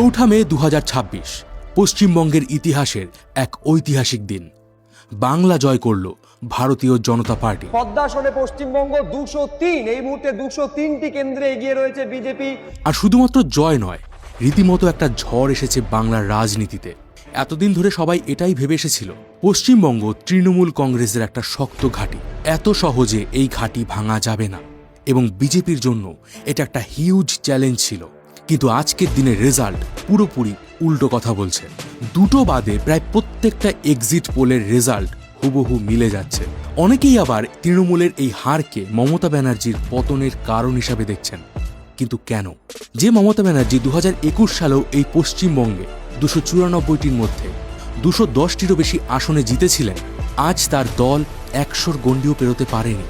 মে 2026 পশ্চিমবঙ্গের ইতিহাসের এক ঐতিহাসিক দিন। বাংলা জয় করল ভারতীয় জনতা পার্টি। পদ্মাসনে পশ্চিমবঙ্গ 203, এই মুহূর্তে 203টি কেন্দ্রে এগিয়ে রয়েছে বিজেপি। আর শুধুমাত্র জয় নয়, রীতিমতো একটা ঝড় এসেছে বাংলার রাজনীতিতে। এতদিন ধরে সবাই এটাই ভেবে এসেছিল পশ্চিমবঙ্গ তৃণমূল কংগ্রেসের একটা শক্ত ঘাঁটি, এত সহজে এই ঘাঁটি ভাঙা যাবে না, এবং বিজেপির জন্য এটা একটা হিউজ চ্যালেঞ্জ ছিল। কিন্তু আজকের দিনের রেজাল্ট পুরোপুরি উল্টো কথা বলছে। দুটো বাদে প্রায় প্রত্যেকটা এক্সিট পোলের রেজাল্ট হুবহু মিলে যাচ্ছে। অনেকেই আবার তৃণমূলের এই হারকে মমতা ব্যানার্জির পতনের কারণ হিসাবে দেখছেন। কিন্তু কেন? যে মমতা ব্যানার্জি 2021 সালেও এই পশ্চিমবঙ্গে 294টির মধ্যে 210টিরও বেশি আসনে জিতেছিলেন, আজ তার দল 100র গণ্ডিও পেরোতে পারেনি।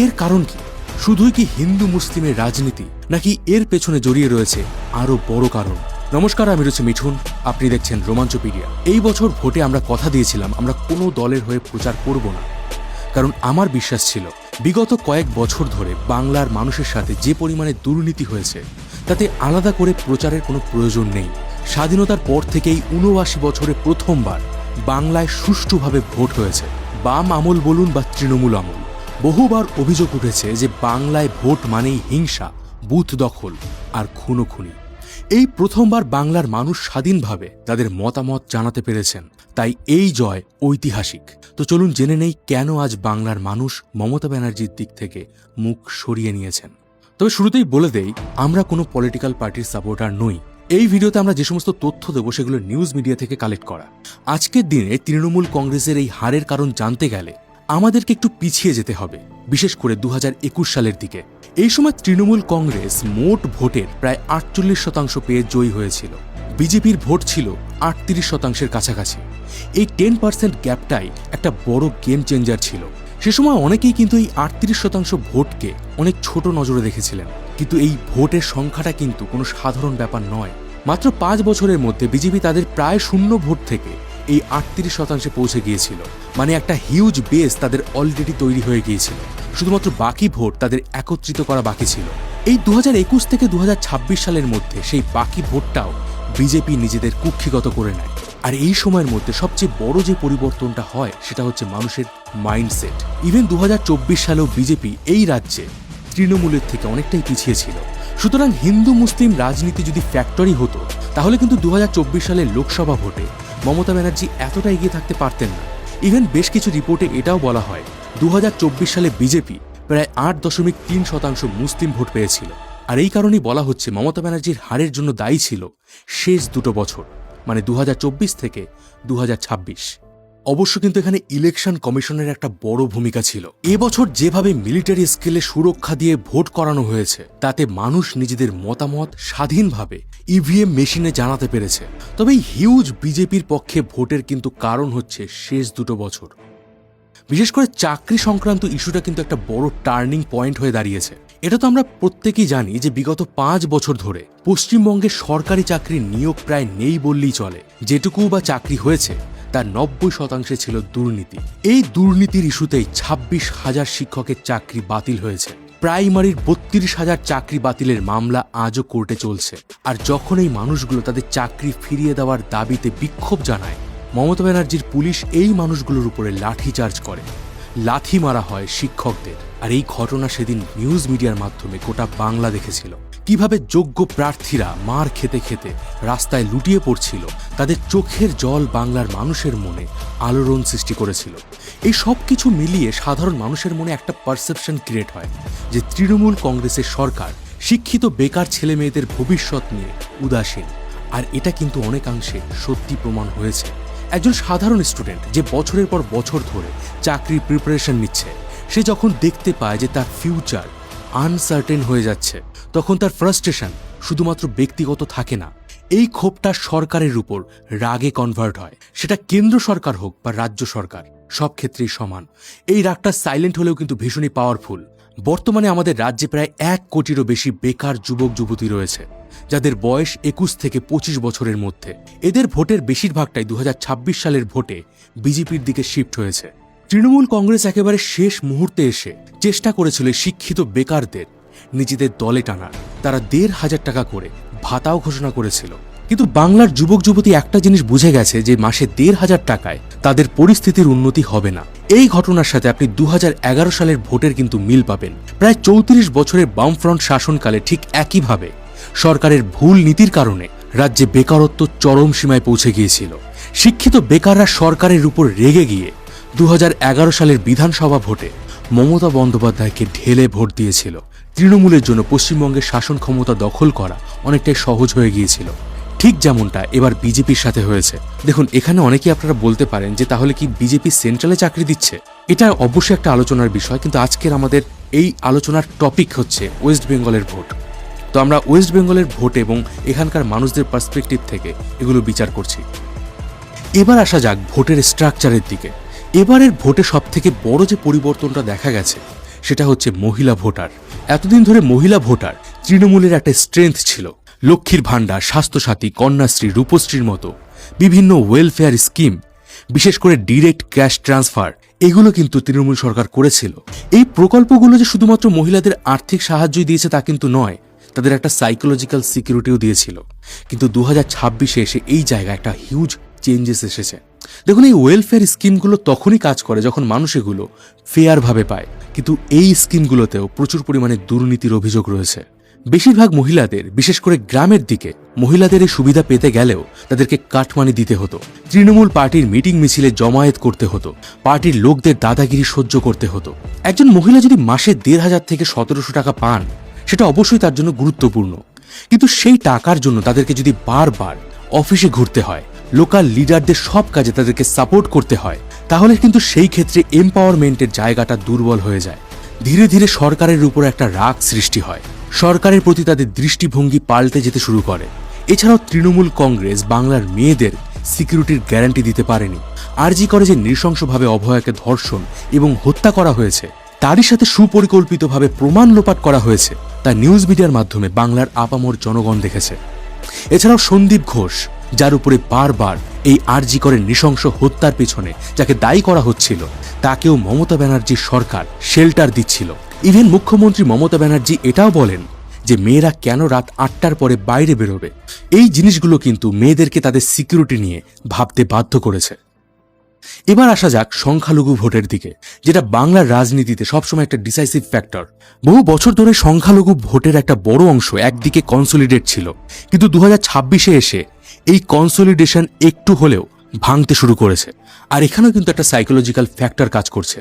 এর কারণ কি? শুধুই কি হিন্দু মুসলিমের রাজনীতি, নাকি এর পেছনে জড়িয়ে রয়েছে আরও বড় কারণ? নমস্কার, আমি রয়েছে মিঠুন, আপনি দেখছেন রোমাঞ্চপিডিয়া। এই বছর ভোটে আমরা কথা দিয়েছিলাম আমরা কোনো দলের হয়ে প্রচার করব না, কারণ আমার বিশ্বাস ছিল বিগত কয়েক বছর ধরে বাংলার মানুষের সাথে যে পরিমাণে দুর্নীতি হয়েছে তাতে আলাদা করে প্রচারের কোনো প্রয়োজন নেই। স্বাধীনতার পর থেকেই 79 বছরে প্রথমবার বাংলায় সুষ্ঠুভাবে ভোট হয়েছে। বাম আমল বলুন বা তৃণমূল আমল, বহুবার অভিযোগ উঠেছে যে বাংলায় ভোট মানেই হিংসা, বুথ দখল আর খুনোখুনি। এই প্রথমবার বাংলার মানুষ স্বাধীনভাবে তাদের মতামত জানাতে পেরেছেন, তাই এই জয় ঐতিহাসিক। তো চলুন জেনে নেই কেন আজ বাংলার মানুষ মমতা ব্যানার্জির দিক থেকে মুখ সরিয়ে নিয়েছেন। তবে শুরুতেই বলে দেই, আমরা কোনো পলিটিক্যাল পার্টির সাপোর্টার নই। এই ভিডিওতে আমরা যে সমস্ত তথ্য দেবো সেগুলো নিউজ মিডিয়া থেকে কালেক্ট করা। আজকের দিনে তৃণমূল কংগ্রেসের এই হারের কারণ জানতে গেলে আমাদেরকে একটু পিছিয়ে যেতে হবে, বিশেষ করে 2021 সালের দিকে। এই সময় তৃণমূল কংগ্রেস মোট ভোটের প্রায় 48% পেয়ে জয়ী হয়েছিল। বিজেপির ভোট ছিল 38%-এর কাছাকাছি। এই 10% গ্যাপটাই একটা বড় গেম চেঞ্জার ছিল। সে সময় অনেকেই কিন্তু এই 38% ভোটকে অনেক ছোট নজরে দেখেছিলেন। কিন্তু এই ভোটের সংখ্যাটা কিন্তু কোনো সাধারণ ব্যাপার নয়। মাত্র 5 বছরের মধ্যে বিজেপি তাদের প্রায় শূন্য ভোট থেকে এই 38% পৌঁছে গিয়েছিল। মানে একটা হিউজ বেস তাদের অলরেডি তৈরি হয়ে গিয়েছিল, শুধুমাত্র বাকি ভোট তাদের একত্রিত করা বাকি ছিল। এই 2021 থেকে 2026 সালের মধ্যে সেই বাকি ভোটটাও বিজেপি নিজেদের কুক্ষিগত করে নেয়। আর এই সময়ের মধ্যে সবচেয়ে বড় যে পরিবর্তনটা হয় সেটা হচ্ছে মানুষের মাইন্ডসেট। ইভেন 2024 সালেও বিজেপি এই রাজ্যে তৃণমূলের থেকে অনেকটাই পিছিয়ে ছিল। সুতরাং হিন্দু মুসলিম রাজনীতি যদি ফ্যাক্টরি হতো তাহলে কিন্তু 2024 সালের লোকসভা ভোটে মমতা ব্যানার্জি এতটা এগিয়ে থাকতে পারতেন না। ইভেন বেশ কিছু রিপোর্টে এটাও বলা হয় 2024 সালে বিজেপি প্রায় 8.3% মুসলিম ভোট পেয়েছিল। আর এই কারণেই বলা হচ্ছে মমতা ব্যানার্জির হারের জন্য দায়ী ছিল শেষ দুটো বছর, মানে 2024 থেকে 2026। অবশ্য কিন্তু এখানে ইলেকশন কমিশনের একটা বড় ভূমিকা ছিল। এবছর যেভাবে মিলিটারি স্কেলে সুরক্ষা দিয়ে ভোট করানো হয়েছে তাতে মানুষ নিজেদের মতামত স্বাধীনভাবে ইভিএম মেশিনে জানাতে পেরেছে। তবে এই হিউজ বিজেপির পক্ষে ভোটের কিন্তু কারণ হচ্ছে শেষ দুটো বছর। বিশেষ করে চাকরি সংক্রান্ত ইস্যুটা কিন্তু একটা বড় টার্নিং পয়েন্ট হয়ে দাঁড়িয়েছে। এটা তো আমরা প্রত্যেকেই জানি যে বিগত 5 বছর ধরে পশ্চিমবঙ্গে সরকারি চাকরির নিয়োগ প্রায় নেই বললেই চলে। যেটুকু বা চাকরি হয়েছে তার 90% ছিল দুর্নীতি। এই দুর্নীতির ইস্যুতেই 26,000 শিক্ষকের চাকরি বাতিল হয়েছে। প্রাইমারির 32,000 চাকরি বাতিলের মামলা আজও কোর্টে চলছে। আর যখন এই মানুষগুলো তাদের চাকরি ফিরিয়ে দেওয়ার দাবিতে বিক্ষোভ জানায়, মমতা ব্যানার্জির পুলিশ এই মানুষগুলোর উপরে লাঠিচার্জ করে, লাথি মারা হয় শিক্ষকদের। আর এই ঘটনা সেদিন নিউজ মিডিয়ার মাধ্যমে গোটা বাংলা দেখেছিল। কিভাবে যোগ্য প্রার্থীরা মার খেতে খেতে রাস্তায় লুটিয়ে পড়ছিল, তাদের চোখের জল বাংলার মানুষের মনে আলোড়ন সৃষ্টি করেছিল। এই সব কিছু মিলিয়ে সাধারণ মানুষের মনে একটা পারসেপশন ক্রিয়েট হয় যে তৃণমূল কংগ্রেসের সরকার শিক্ষিত বেকার ছেলে মেয়েদের ভবিষ্যৎ নিয়ে উদাসীন। আর এটা কিন্তু অনেকাংশে সত্যি প্রমাণ হয়েছে। একজন সাধারণ স্টুডেন্ট যে বছরের পর বছর ধরে চাকরির প্রিপারেশন নিচ্ছে, সে যখন দেখতে পায় যে তার ফিউচার আনসার্টেন হয়ে যাচ্ছে, তখন তার ফ্রাস্ট্রেশন শুধুমাত্র ব্যক্তিগত থাকে না, এই ক্ষোভটা সরকারের উপর রাগে কনভার্ট হয়। সেটা কেন্দ্র সরকার হোক বা রাজ্য সরকার, সব ক্ষেত্রেই সমান। এই রাগটা সাইলেন্ট হলেও কিন্তু ভীষণই পাওয়ারফুল। বর্তমানে আমাদের রাজ্যে প্রায় 1 কোটিরও বেশি বেকার যুবক যুবতী রয়েছে, যাদের বয়স 21 থেকে 25 বছরের মধ্যে। এদের ভোটের বেশিরভাগটাই 2026 সালের ভোটে বিজেপির দিকে শিফট হয়েছে। তৃণমূল কংগ্রেস একেবারে শেষ মুহূর্তে এসে চেষ্টা করেছিল শিক্ষিত বেকারদের নিজেদের দলে টানার। তারা 1,500 টাকা করে ভাতাও ঘোষণা করেছিল। কিন্তু বাংলার যুবক যুবতী একটা জিনিস বুঝে গেছে যে মাসে ১,৫০০ টাকায় তাদের পরিস্থিতির উন্নতি হবে না। এই ঘটনার সাথে আপনি ২০১১ সালের ভোটের কিন্তু মিল পাবেন। প্রায় ৩৪ বছরের বামফ্রন্ট শাসনকালে ঠিক একইভাবে সরকারের ভুল নীতির কারণে রাজ্যে বেকারত্ব চরম সীমায় পৌঁছে গিয়েছিল। শিক্ষিত বেকাররা সরকারের উপর রেগে গিয়ে ২০১১ সালের বিধানসভা ভোটে মমতা বন্দ্যোপাধ্যায়কে ঢেলে ভোট দিয়েছিল। তৃণমূলের জন্য পশ্চিমবঙ্গের শাসন ক্ষমতা দখল করা অনেকটাই সহজ হয়ে গিয়েছিল, ঠিক যেমনটা এবার বিজেপির সাথে হয়েছে। দেখুন, এখানে অনেকেই আপনারা বলতে পারেন যে তাহলে কি বিজেপি সেন্ট্রালে চাকরি দিচ্ছে? এটা অবশ্যই একটা আলোচনার বিষয়, কিন্তু আজকের আমাদের এই আলোচনার টপিক হচ্ছে ওয়েস্ট বেঙ্গলের ভোট। তো আমরা ওয়েস্ট বেঙ্গলের ভোট এবং এখানকার মানুষদের পার্সপেক্টিভ থেকে এগুলো বিচার করছি। এবার আসা যাক ভোটের স্ট্রাকচারের দিকে। এবারের ভোটে সবথেকে বড় যে পরিবর্তনটা দেখা গেছে সেটা হচ্ছে মহিলা ভোটার। এতদিন ধরে মহিলা ভোটার তৃণমূলের একটা স্ট্রেংথ ছিল। লক্ষ্মীর ভাণ্ডার, স্বাস্থ্যসাথী, কন্যাশ্রী, রূপশ্রীর মতো বিভিন্ন ওয়েলফেয়ার স্কিম, বিশেষ করে ডিরেক্ট ক্যাশ ট্রান্সফার, এগুলো কিন্তু তৃণমূল সরকার করেছিল। এই প্রকল্পগুলো যে শুধুমাত্র মহিলাদের আর্থিক সাহায্যই দিয়েছে তা কিন্তু নয়, তাদের একটা সাইকোলজিক্যাল সিকিউরিটিও দিয়েছিল। কিন্তু ২০২৬-এ এসে এই জায়গায় একটা হিউজ চেঞ্জেস এসেছে। দেখুন, এই ওয়েলফেয়ার স্কিমগুলো তখনই কাজ করে যখন মানুষ এগুলো ফেয়ারভাবে পায়, কিন্তু এই স্কিমগুলোতেও প্রচুর পরিমাণে দুর্নীতির অভিযোগ রয়েছে। বেশিরভাগ মহিলাদের, বিশেষ করে গ্রামের দিকে মহিলাদের এই সুবিধা পেতে গেলেও তাদেরকে কাটমানি দিতে হতো। তৃণমূল পার্টির মিটিং মিছিলে জমায়েত করতে হতো, পার্টির লোকদের দাদাগিরি সহ্য করতে হতো। একজন মহিলা যদি মাসে ১,৫০০ থেকে ১৭০০ টাকা পান, সেটা অবশ্যই তার জন্য গুরুত্বপূর্ণ, কিন্তু সেই টাকার জন্য তাদেরকে যদি বারবার অফিসে ঘুরতে হয়, লোকাল লিডারদের সব কাজে তাদেরকে সাপোর্ট করতে হয়, তাহলে কিন্তু সেই ক্ষেত্রে এম্পাওয়ারমেন্টের জায়গাটা দুর্বল হয়ে যায়। ধীরে ধীরে সরকারের উপর একটা রাগ সৃষ্টি হয়, সরকারের প্রতি তাদের দৃষ্টিভঙ্গি পাল্টে যেতে শুরু করে। এছাড়াও তৃণমূল কংগ্রেস বাংলার মেয়েদের সিকিউরিটির গ্যারান্টি দিতে পারেনি। আরজি করে যে নৃশংসভাবে অভয়াকে ধর্ষণ এবং হত্যা করা হয়েছে, তারই সাথে সুপরিকল্পিতভাবে প্রমাণ লোপাট করা হয়েছে, তা নিউজ মিডিয়ার মাধ্যমে বাংলার আপামর জনগণ দেখেছে। এছাড়াও সন্দীপ ঘোষ, যার উপরে বারবার এই আরজি করে নৃশংস হত্যার পেছনে যাকে দায়ী করা হচ্ছিল, তাকেও মমতা ব্যানার্জির সরকার শেল্টার দিচ্ছিল। ইভেন মুখ্যমন্ত্রী মমতা ব্যানার্জি এটাও বলেন যে মেয়েরা কেন রাত ৮টার পরে বাইরে বেরোবে। এই জিনিসগুলো কিন্তু মেয়েদেরকে তাদের সিকিউরিটি নিয়ে ভাবতে বাধ্য করেছে। এবার আসা যাক সংখ্যালঘু ভোটের দিকে, যেটা বাংলার রাজনীতিতে সবসময় একটা ডিসাইসিভ ফ্যাক্টর। বহু বছর ধরে সংখ্যালঘু ভোটের একটা বড় অংশ একদিকে কনসলিডেট ছিল, কিন্তু ২০২৬-এ এসে এই কনসলিডেশন একটু হলেও ভাঙতে শুরু করেছে। আর এখানেও কিন্তু একটা সাইকোলজিক্যাল ফ্যাক্টর কাজ করছে।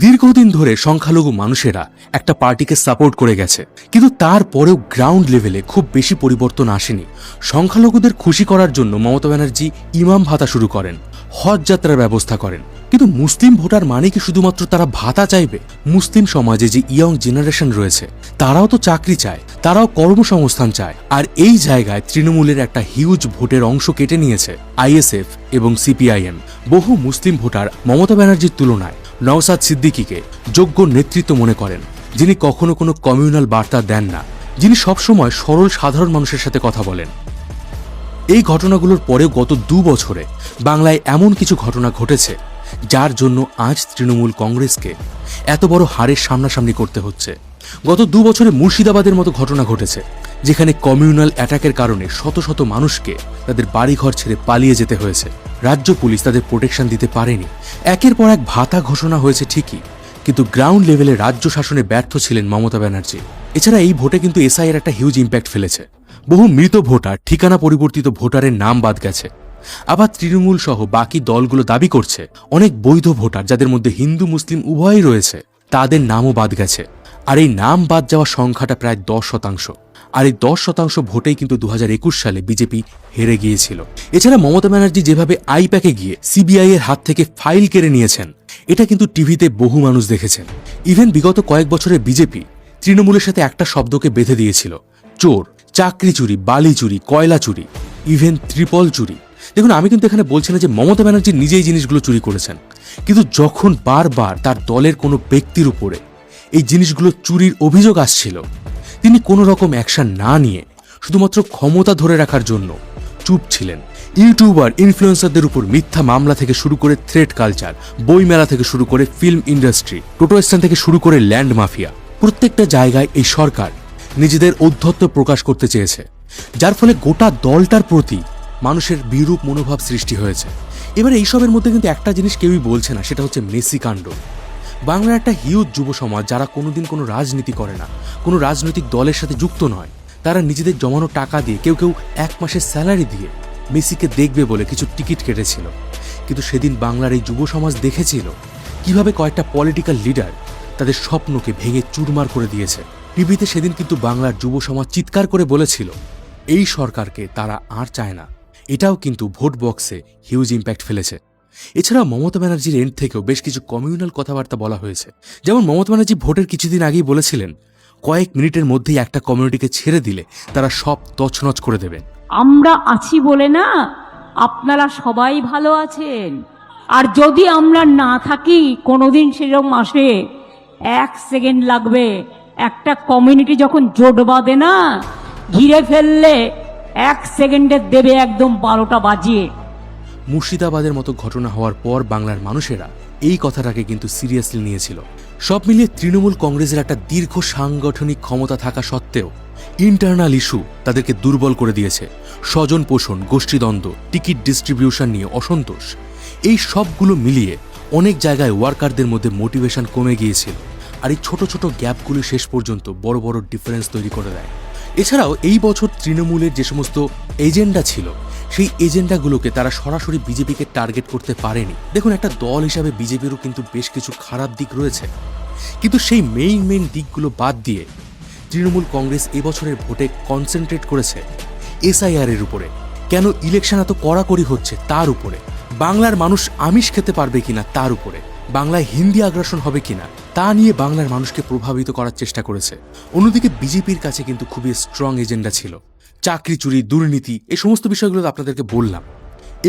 দীর্ঘদিন ধরে সংখ্যালঘু মানুষেরা একটা পার্টিকে সাপোর্ট করে গেছে, কিন্তু তারপরেও গ্রাউন্ড লেভেলে খুব বেশি পরিবর্তন আসেনি। সংখ্যালঘুদের খুশি করার জন্য মমতা ব্যানার্জি ইমাম ভাতা শুরু করেন, হজ যাত্রার ব্যবস্থা করেন, কিন্তু মুসলিম ভোটার মানে কি শুধুমাত্র তারা ভাতা চাইবে? মুসলিম সমাজে যে ইয়ং জেনারেশন রয়েছে, তারাও তো চাকরি চায়, তারাও কর্মসংস্থান চায়। আর এই জায়গায় তৃণমূলের একটা হিউজ ভোটের অংশ কেটে নিয়েছে আইএসএফ এবং সিপিআইএম। বহু মুসলিম ভোটার মমতা ব্যানার্জির তুলনায় নওশাদ সিদ্দিকীকে যোগ্য নেতৃত্ব মনে করেন, যিনি কখনো কোনো কমিউনাল বার্তা দেন না, যিনি সবসময় সরল সাধারণ মানুষের সাথে কথা বলেন। এই ঘটনাগুলোর পরেও গত ২ বছরে বাংলায় এমন কিছু ঘটনা ঘটেছে যার জন্য আজ তৃণমূল কংগ্রেসকে এত বড় হারের সামনাসামনি করতে হচ্ছে। গত ২ বছরে মুর্শিদাবাদের মতো ঘটনা ঘটেছে, যেখানে কমিউনাল অ্যাটাকের কারণে শত শত মানুষকে তাদের বাড়িঘর ছেড়ে পালিয়ে যেতে হয়েছে। রাজ্য পুলিশ তাদের প্রোটেকশন দিতে পারেনি। একের পর এক ভাতা ঘোষণা হয়েছে ঠিকই, কিন্তু গ্রাউন্ড লেভেলে রাজ্য শাসনে ব্যর্থ ছিলেন মমতা ব্যানার্জি। এছাড়া এই ভোটে কিন্তু এসআইয়ের একটা হিউজ ইম্প্যাক্ট ফেলেছে। বহু মৃত ভোটার, ঠিকানা পরিবর্তিত ভোটারের নাম বাদ গেছে। আবার তৃণমূল সহ বাকি দলগুলো দাবি করছে অনেক বৈধ ভোটার, যাদের মধ্যে হিন্দু মুসলিম উভয়ই রয়েছে, তাদের নামও বাদ গেছে। আর এই নাম বাদ যাওয়ার সংখ্যাটা প্রায় ১০%। আর এই ১০% ভোটেই কিন্তু ২০২১ সালে বিজেপি হেরে গিয়েছিল। এছাড়া মমতা ব্যানার্জি যেভাবে আইপ্যাকে গিয়ে সিবিআই এর হাত থেকে ফাইল কেড়ে নিয়েছেন, এটা কিন্তু টিভিতে বহু মানুষ দেখেছেন। ইভেন বিগত কয়েক বছরে বিজেপি তৃণমূলের সাথে একটা শব্দকে বেঁধে দিয়েছিল: চোর। চাকরি চুরি, বালি চুরি, কয়লা চুরি, ইভেন ত্রিপল চুরি। দেখুন, আমি কিন্তু এখানে বলছি না যে মমতা ব্যানার্জি নিজেই জিনিসগুলো চুরি করেছেন, কিন্তু যখন বারবার তার দলের কোনো ব্যক্তির উপরে এই জিনিসগুলো চুরির অভিযোগ আসছিল, তিনি কোনো রকম অ্যাকশন না নিয়ে শুধুমাত্র ক্ষমতা ধরে রাখার জন্য চুপ ছিলেন। ইউটিউবার, ইনফ্লুয়েন্সারদের উপর মিথ্যা মামলা থেকে শুরু করে থ্রেট কালচার, বইমেলা থেকে শুরু করে ফিল্ম ইন্ডাস্ট্রি, টোটো স্ট্যান্ড থেকে শুরু করে ল্যান্ড মাফিয়া, প্রত্যেকটা জায়গায় এই সরকার নিজেদের ঔদ্ধত্য প্রকাশ করতে চেয়েছে। যার ফলে গোটা দলটার প্রতি মানুষের বিরূপ মনোভাব সৃষ্টি হয়েছে। এবার এইসবের মধ্যে কিন্তু একটা জিনিস কেউই বলছে না, সেটা হচ্ছে মেসি কাণ্ড। বাংলার একটা হিউজ যুব সমাজ যারা কোনোদিন কোনো রাজনীতি করে না, কোনো রাজনৈতিক দলের সাথে যুক্ত নয়, তারা নিজেদের জমানো টাকা দিয়ে, কেউ কেউ 1 মাসের স্যালারি দিয়ে মেসিকে দেখবে বলে কিছু টিকিট কেটেছিল। কিন্তু সেদিন বাংলার এই যুব সমাজ দেখেছিল কিভাবে কয়েকটা পলিটিক্যাল লিডার তাদের স্বপ্নকে ভেঙে চুরমার করে দিয়েছে। টিভিতে সেদিন কিন্তু বাংলার যুব সমাজ চিৎকার করে বলেছিল এই সরকারকে তারা আর চায় না। এটাও কিন্তু ভোট বক্সে হিউজ ইম্প্যাক্ট ফেলেছে। এছাড়া মমতা ব্যানার্জির এন্ড থেকেও বেশ কিছু কমিউনাল কথাবার্তা বলা হয়েছে। যেমন মমতা ব্যানার্জি ভোটের কিছুদিন আগেই বলেছিলেন কয়েক মিনিটের মধ্যেই একটা কমিউনিটিকে ছেড়ে দিলে তারা সব তছনছ করে দেবেন। আমরা আছি বলে না আপনারা সবাই ভালো আছেন, আর যদি আমরা না থাকি কোনোদিন সেরকম আসে 1 সেকেন্ড লাগবে। একটা কমিউনিটি যখন জোট বাঁধে না, ঘিরে ফেললে 1 সেকেন্ডে দেবে একদম 12টা বাজিয়ে। মুর্শিদাবাদের মতো ঘটনা হওয়ার পর বাংলার মানুষেরা এই কথাটাকে কিন্তু সিরিয়াসলি নিয়েছিল। সব মিলিয়ে তৃণমূল কংগ্রেসের একটা দীর্ঘ সাংগঠনিক ক্ষমতা থাকা সত্ত্বেও ইন্টারনাল ইস্যু তাদেরকে দুর্বল করে দিয়েছে। স্বজন পোষণ, গোষ্ঠীদ্বন্দ্ব, টিকিট ডিস্ট্রিবিউশন নিয়ে অসন্তোষ, এই সবগুলো মিলিয়ে অনেক জায়গায় ওয়ার্কারদের মধ্যে মোটিভেশন কমে গিয়েছিল। আর এই ছোট ছোট গ্যাপগুলি শেষ পর্যন্ত বড় বড় ডিফারেন্স তৈরি করে দেয়। এছাড়াও এই বছর তৃণমূলের যে সমস্ত এজেন্ডা ছিল, সেই এজেন্ডাগুলোকে তারা সরাসরি বিজেপিকে টার্গেট করতে পারেনি। দেখুন, একটা দল হিসাবে বিজেপিরও কিন্তু বেশ কিছু খারাপ দিক রয়েছে, কিন্তু সেই মেইন দিকগুলো বাদ দিয়ে তৃণমূল কংগ্রেস এবছরের ভোটে কনসেন্ট্রেট করেছে এসআইআর এর উপরে। কেন ইলেকশন এত কড়াকড়ি হচ্ছে তার উপরে, বাংলার মানুষ আমিষ খেতে পারবে কিনা তার উপরে, বাংলায় হিন্দি আগ্রাসন হবে কিনা তা নিয়ে বাংলার মানুষকে প্রভাবিত করার চেষ্টা করেছে। অন্যদিকে বিজেপির কাছে কিন্তু খুবই স্ট্রং এজেন্ডা ছিল, চাকরি চুরি, দুর্নীতি, এই সমস্ত বিষয়গুলো তো আপনাদেরকে বললাম।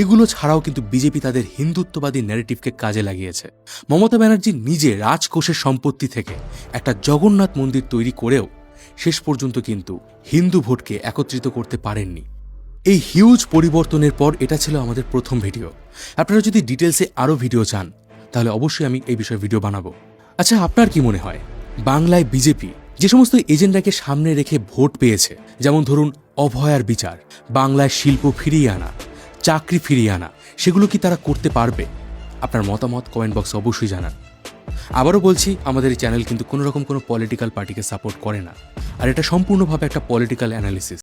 এগুলো ছাড়াও কিন্তু বিজেপি তাদের হিন্দুত্ববাদী ন্যারেটিভকে কাজে লাগিয়েছে। মমতা ব্যানার্জি নিজে রাজকোষের সম্পত্তি থেকে একটা জগন্নাথ মন্দির তৈরি করেও শেষ পর্যন্ত কিন্তু হিন্দু ভোটকে একত্রিত করতে পারেননি। এই হিউজ পরিবর্তনের পর এটা ছিল আমাদের প্রথম ভিডিও। আপনারা যদি ডিটেলসে আরও ভিডিও চান তাহলে অবশ্যই আমি এই বিষয়ে ভিডিও বানাবো। আচ্ছা, আপনার কি মনে হয় বাংলায় বিজেপি যে সমস্ত এজেন্ডাকে সামনে রেখে ভোট পেয়েছে, যেমন ধরুন অভয়ার বিচার, বাংলায় শিল্প ফিরিয়ে আনা, চাকরি ফিরিয়ে আনা, সেগুলো কি তারা করতে পারবে? আপনার মতামত কমেন্ট বক্সে অবশ্যই জানান। আবারও বলছি, আমাদের এই চ্যানেল কিন্তু কোনো রকম কোনো পলিটিক্যাল পার্টিকে সাপোর্ট করে না, আর এটা সম্পূর্ণভাবে একটা পলিটিক্যাল অ্যানালিসিস।